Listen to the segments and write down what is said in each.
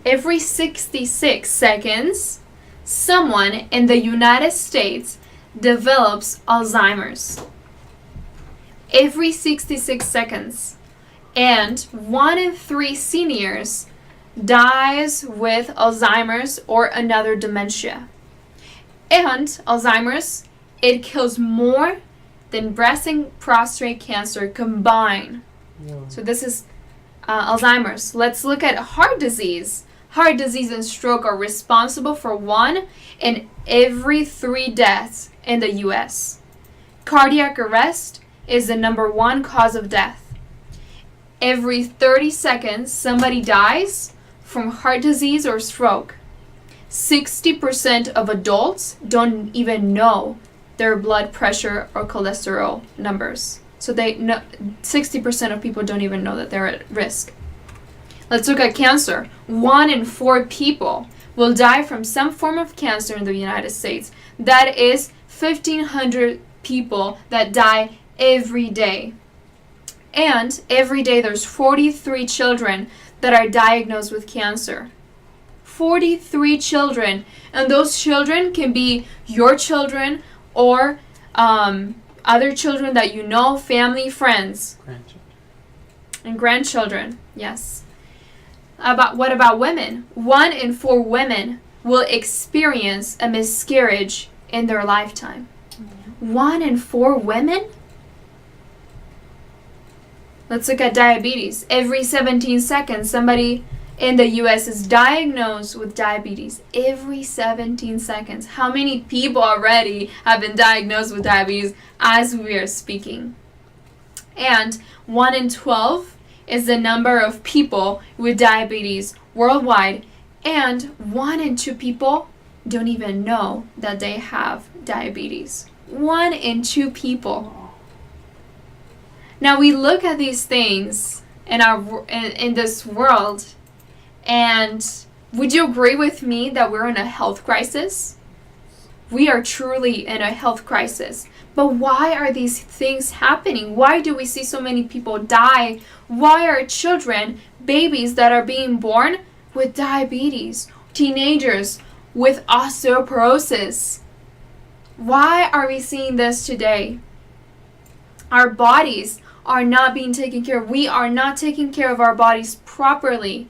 every 66 seconds, someone in the United States develops Alzheimer's. Every 66 seconds. And 1 in 3 seniors dies with Alzheimer's or another dementia. And Alzheimer's, it kills more than breast and prostate cancer combined. Yeah. So this is Alzheimer's. Let's look at heart disease. Heart disease and stroke are responsible for 1 in every 3 deaths in the U.S. Cardiac arrest is the number 1 cause of death. Every 30 seconds, somebody dies from heart disease or stroke. 60% of adults don't even know their blood pressure or cholesterol numbers. So 60% of people don't even know that they're at risk. Let's look at cancer. 1 in 4 people will die from some form of cancer in the United States. That is 1,500 people that die every day. And every day there's 43 children that are diagnosed with cancer. 43 children. And those children can be your children or other children that you know, family, friends. Grandchildren. And grandchildren, yes. What about women? 1 in 4 women will experience a miscarriage in their lifetime. 1 in 4 women? Let's look at diabetes. Every 17 seconds, somebody in the U.S. is diagnosed with diabetes. Every 17 seconds. How many people already have been diagnosed with diabetes as we are speaking? And 1 in 12 is the number of people with diabetes worldwide. And 1 in 2 people don't even know that they have diabetes. 1 in 2 people. Now we look at these things in this world, and would you agree with me that we're in a health crisis? We are truly in a health crisis. But why are these things happening? Why do we see so many people die? Why are children, babies that are being born with diabetes, teenagers with osteoporosis? Why are we seeing this today? Our bodies are not being taken care of. We are not taking care of our bodies properly.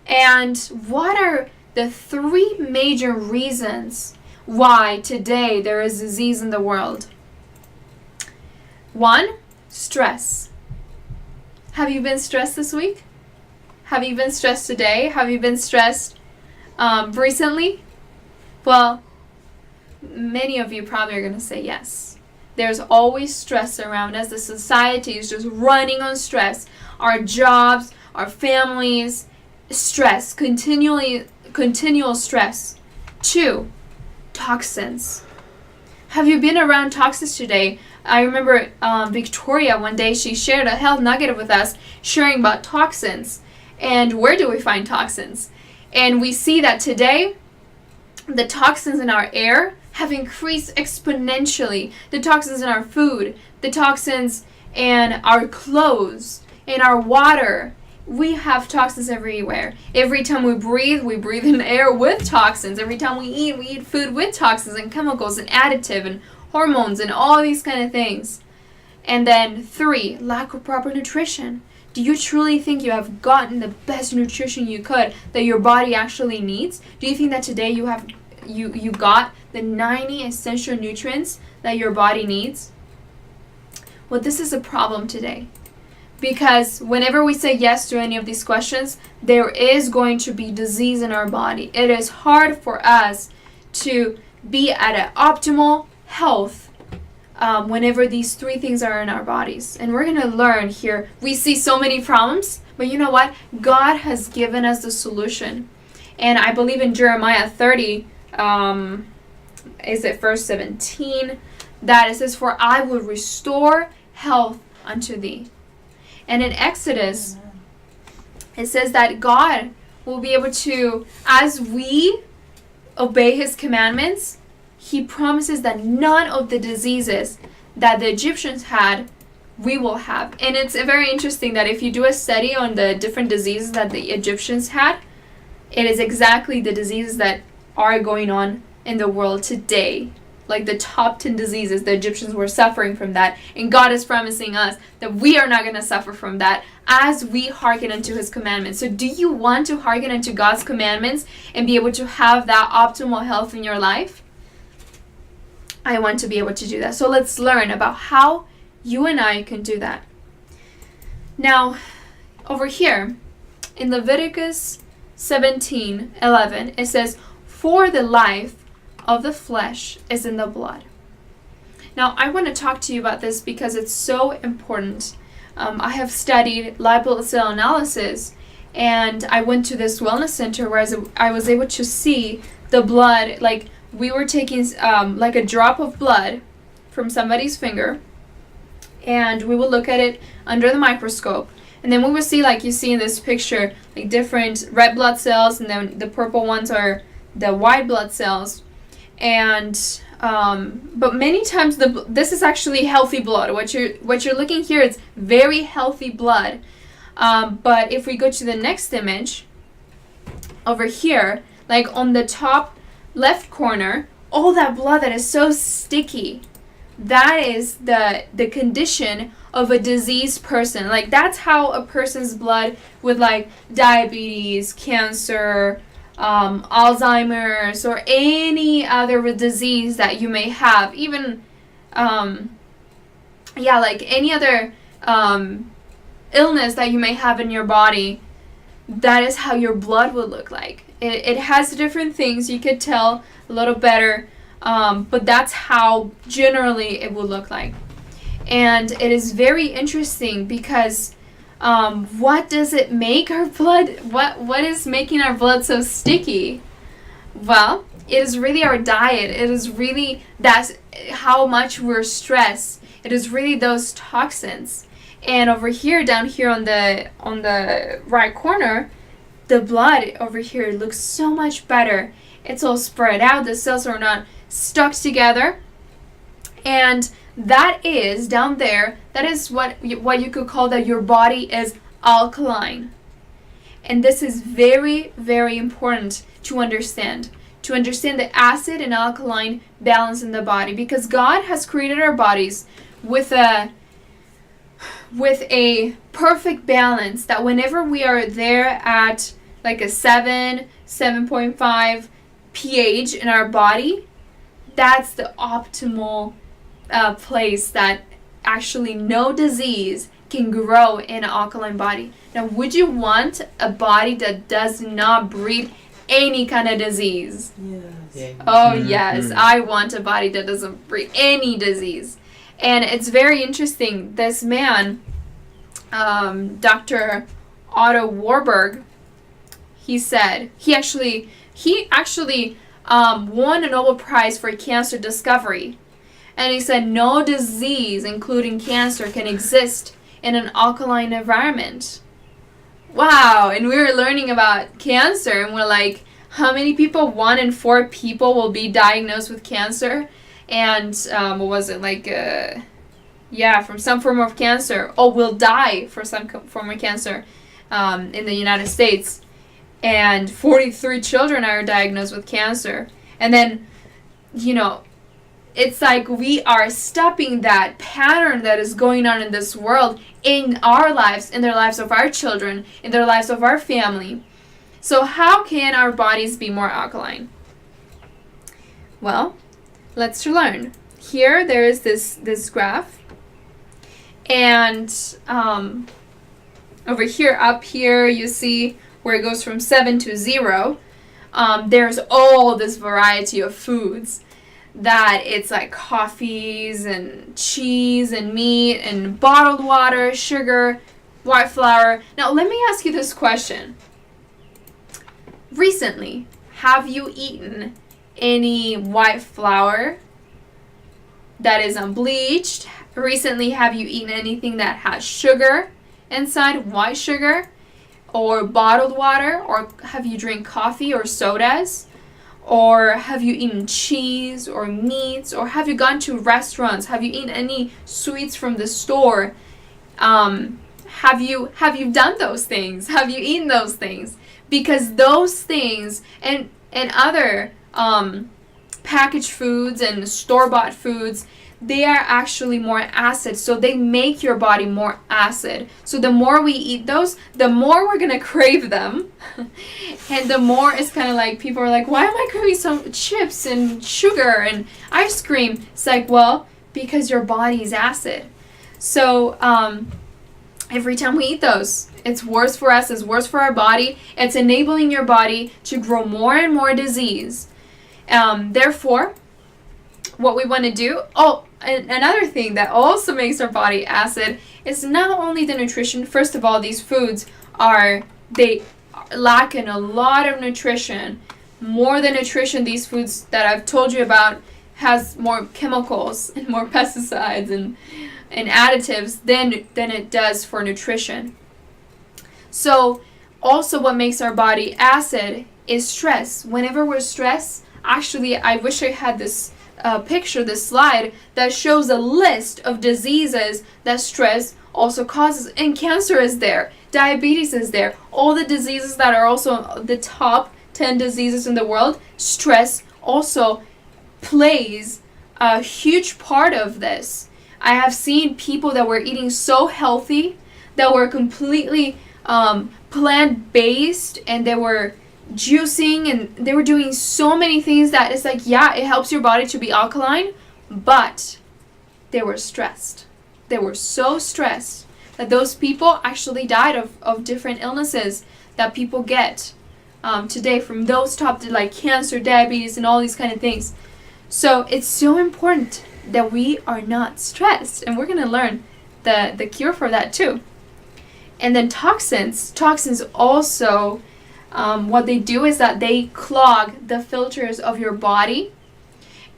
And what are the 3 major reasons why today there is disease in the world? 1, stress. Have you been stressed this week? Have you been stressed today? Have you been stressed recently? Well, many of you probably are going to say yes. There's always stress around us. The society is just running on stress. Our jobs, our families, stress, continual stress. 2, toxins. Have you been around toxins today? I remember Victoria one day, she shared a health nugget with us, sharing about toxins. And where do we find toxins? And we see that today, the toxins in our air have increased exponentially. The toxins in our food, the toxins in our clothes, in our water. We have toxins everywhere. Every time we breathe in air with toxins. Every time we eat food with toxins and chemicals and additive and hormones and all these kind of things. And then 3, lack of proper nutrition. Do you truly think you have gotten the best nutrition you could that your body actually needs? Do you think that today you got the 90 essential nutrients that your body needs? Well, this is a problem today. Because whenever we say yes to any of these questions, there is going to be disease in our body. It is hard for us to be at an optimal health whenever these 3 things are in our bodies. And we're going to learn here. We see so many problems, but you know what? God has given us the solution. And I believe in Jeremiah 30, is it verse 17? That it says, "For I will restore health unto thee." And in Exodus, it says that God will be able to, as we obey His commandments, He promises that none of the diseases that the Egyptians had, we will have. And it's very interesting that if you do a study on the different diseases that the Egyptians had, It is exactly the diseases that are going on in the world today. Like the top 10 diseases, the Egyptians were suffering from that. And God is promising us that we are not going to suffer from that as we hearken unto his commandments. So do you want to hearken unto God's commandments and be able to have that optimal health in your life? I want to be able to do that. So let's learn about how you and I can do that. Now, over here in Leviticus 17:11, it says, "For the life of the flesh is in the blood." Now, I want to talk to you about this because it's so important. I have studied live blood cell analysis, and I went to this wellness center where I was able to see the blood. Like, we were taking like a drop of blood from somebody's finger, and we would look at it under the microscope. And then we would see, like you see in this picture, like different red blood cells, and then the purple ones are the white blood cells. And but many times this is actually healthy blood. What you're looking here is very healthy blood. But if we go to the next image over here, like on the top left corner, all that blood that is so sticky, that is the condition of a diseased person. Like, that's how a person's blood with like diabetes, cancer, Alzheimer's, or any other disease that you may have, even like any other illness that you may have in your body, that is how your blood would look like. It has different things, you could tell a little better, but that's how generally it would look like. And it is very interesting because what does it make our blood? What is making our blood so sticky? Well, it is really our diet. It is really that's how much we're stressed. It is really those toxins. And over here, down here on the right corner, the blood over here looks so much better. It's all spread out. The cells are not stuck together. And that is down there, that is what you could call that your body is alkaline. And this is very, very important to understand the acid and alkaline balance in the body, because God has created our bodies with a perfect balance, that whenever we are there at like a 7.5 pH in our body, that's the optimal place that actually no disease can grow in an alkaline body. Now, would you want a body that does not breed any kind of disease? Yes. Oh, yes. I want a body that doesn't breed any disease. And it's very interesting. This man, Dr. Otto Warburg, he said, he actually won a Nobel Prize for cancer discovery. And he said no disease, including cancer, can exist in an alkaline environment. Wow. And we were learning about cancer, and we're like, how many people? 1 in 4 people will be diagnosed with cancer. And what was it? Like, from some form of cancer. Or will die for some form of cancer in the United States. And 43 children are diagnosed with cancer. And then, it's like we are stopping that pattern that is going on in this world, in our lives, in the lives of our children, in the lives of our family. So how can our bodies be more alkaline? Well, let's learn. Here there is this graph. And over here, up here, you see where it goes from 7 to 0. There's all this variety of foods. That it's like coffees and cheese and meat and bottled water, sugar, white flour. Now, let me ask you this question. Recently, have you eaten any white flour that is unbleached? Recently, have you eaten anything that has sugar inside, white sugar, or bottled water? Or have you drank coffee or sodas? Or have you eaten cheese or meats? Or have you gone to restaurants? Have you eaten any sweets from the store? have you done those things? Have you eaten those things? Because those things and other packaged foods and store-bought foods, they are actually more acid, so they make your body more acid. So the more we eat those, the more we're gonna crave them. And the more it's kind of like, people are like, why am I craving some chips and sugar and ice cream? It's like, well, because your body is acid. So every time we eat those, it's worse for us, it's worse for our body. It's enabling your body to grow more and more disease. Therefore, what we want to do, and another thing that also makes our body acid is not only the nutrition. First of all, these foods they lack in a lot of nutrition. More than nutrition, these foods that I've told you about has more chemicals and more pesticides and additives than it does for nutrition. So also what makes our body acid is stress. Whenever we're stressed, actually I wish I had this picture, this slide that shows a list of diseases that stress also causes, and cancer is there, diabetes is there, all the diseases that are also the top 10 diseases in the world. Stress also plays a huge part of this. I have seen people that were eating so healthy, that were completely plant-based, and they were juicing, and they were doing so many things that it's like, yeah, it helps your body to be alkaline, but they were stressed. They were so stressed that those people actually died of different illnesses that people get today from those top, like cancer, diabetes, and all these kind of things. So it's so important that we are not stressed, and we're going to learn the cure for that too. And then toxins also, what they do is that they clog the filters of your body.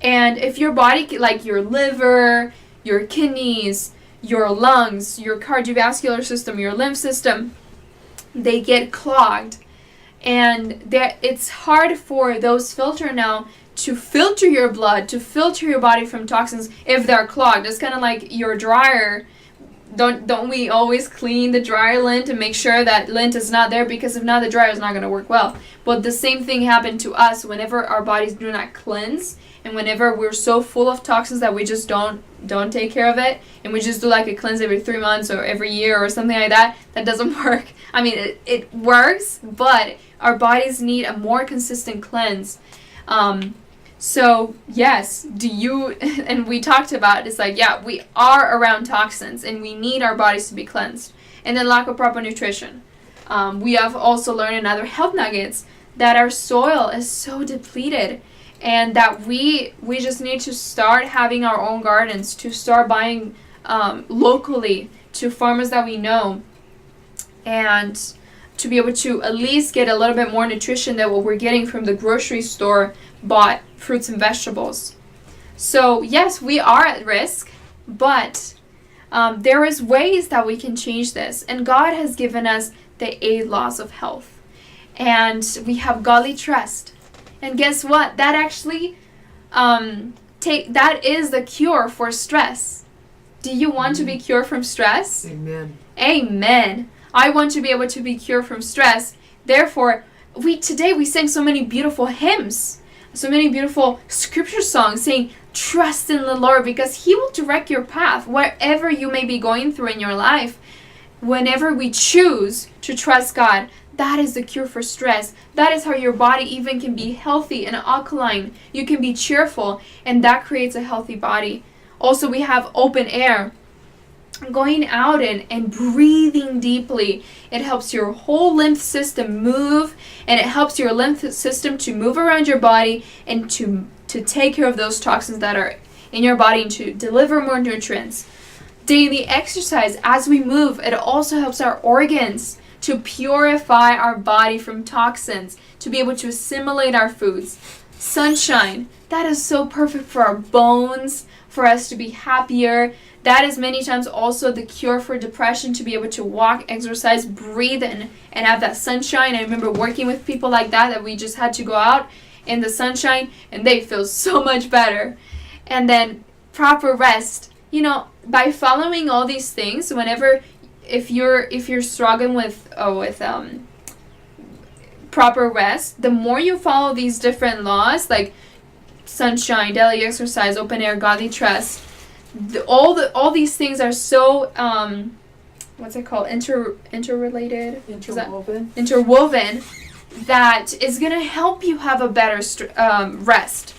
And if your body, like your liver, your kidneys, your lungs, your cardiovascular system, your lymph system, they get clogged, and it's hard for those filter now to filter your blood, to filter your body from toxins if they're clogged. It's kind of like your dryer. Don't we always clean the dryer lint and make sure that lint is not there, because if not, the dryer is not going to work well. But the same thing happened to us whenever our bodies do not cleanse, and whenever we're so full of toxins that we just don't take care of it, and we just do like a cleanse every 3 months or every year or something like that. That doesn't work. I mean, it works, but our bodies need a more consistent cleanse. So yes, and we talked about, it's like, yeah, we are around toxins and we need our bodies to be cleansed. And then lack of proper nutrition. We have also learned in other health nuggets that our soil is so depleted, and that we just need to start having our own gardens, to start buying locally to farmers that we know, and to be able to at least get a little bit more nutrition than what we're getting from the grocery store bought fruits and vegetables. So yes, we are at risk, but there is ways that we can change this, and God has given us the 8 laws of health, and we have godly trust. And guess what? That actually that is the cure for stress. Do you want to be cured from stress? Amen. Amen. I want to be able to be cured from stress. Therefore, today we sang so many beautiful hymns, so many beautiful scripture songs saying, trust in the Lord, because He will direct your path wherever you may be going through in your life. Whenever we choose to trust God, that is the cure for stress. That is how your body even can be healthy and alkaline. You can be cheerful, and that creates a healthy body. Also, we have open air. Going out and breathing deeply, it helps your whole lymph system move, and it helps your lymph system to move around your body and to take care of those toxins that are in your body and to deliver more nutrients. Daily exercise, as we move, it also helps our organs to purify our body from toxins, to be able to assimilate our foods. Sunshine, that is so perfect for our bones, for us to be happier. That is many times also the cure for depression, to be able to walk, exercise, breathe, and have that sunshine. I remember working with people like that we just had to go out in the sunshine, and they feel so much better. And then proper rest. By following all these things, whenever if you're struggling with proper rest, the more you follow these different laws, like sunshine, daily exercise, open air, godly trust, all these things are so what's it called, interrelated, interwoven, that is going to help you have a better rest.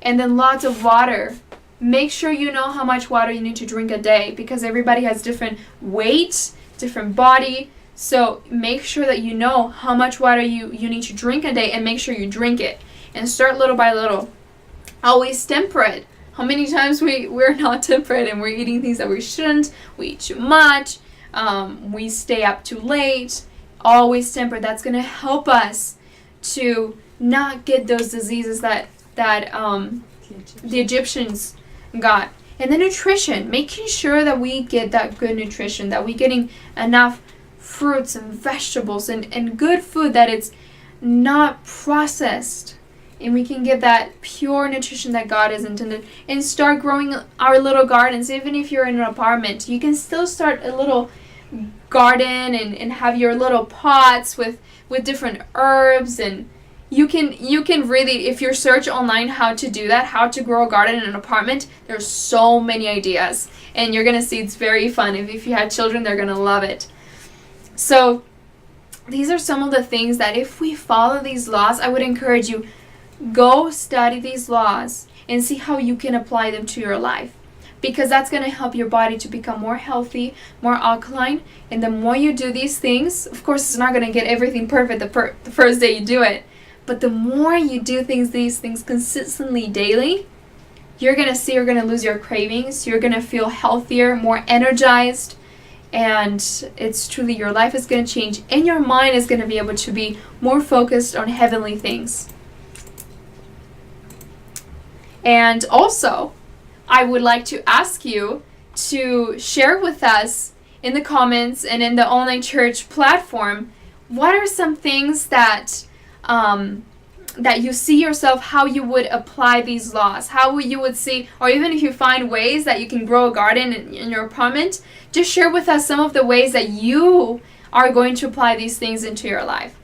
And then lots of water. Make sure you know how much water you need to drink a day, because everybody has different weight, different body. So make sure that you know how much water you need to drink a day, and make sure you drink it. And start little by little. Always temperate. How many times we're not temperate and we're eating things that we shouldn't. We eat too much. We stay up too late. Always temperate. That's going to help us to not get those diseases that the Egyptians got. And then nutrition, making sure that we get that good nutrition, that we're getting enough fruits and vegetables and good food, that it's not processed, and we can get that pure nutrition that God has intended. And start growing our little gardens. Even if you're in an apartment, you can still start a little garden and have your little pots with different herbs. And you can really, if you search online how to do that, how to grow a garden in an apartment, there's so many ideas, and you're gonna see it's very fun. If you have children, they're gonna love it. So these are some of the things that if we follow these laws, I would encourage you, go study these laws and see how you can apply them to your life, because that's going to help your body to become more healthy, more alkaline. And the more you do these things, of course it's not going to get everything perfect the first day you do it, but the more you do these things consistently daily, you're going to see you're going to lose your cravings, you're going to feel healthier, more energized, and it's truly, your life is going to change, and your mind is going to be able to be more focused on heavenly things. And also, I would like to ask you to share with us in the comments and in the online church platform, what are some things that that you see yourself, how you would apply these laws, how you would see, or even if you find ways that you can grow a garden in your apartment, just share with us some of the ways that you are going to apply these things into your life.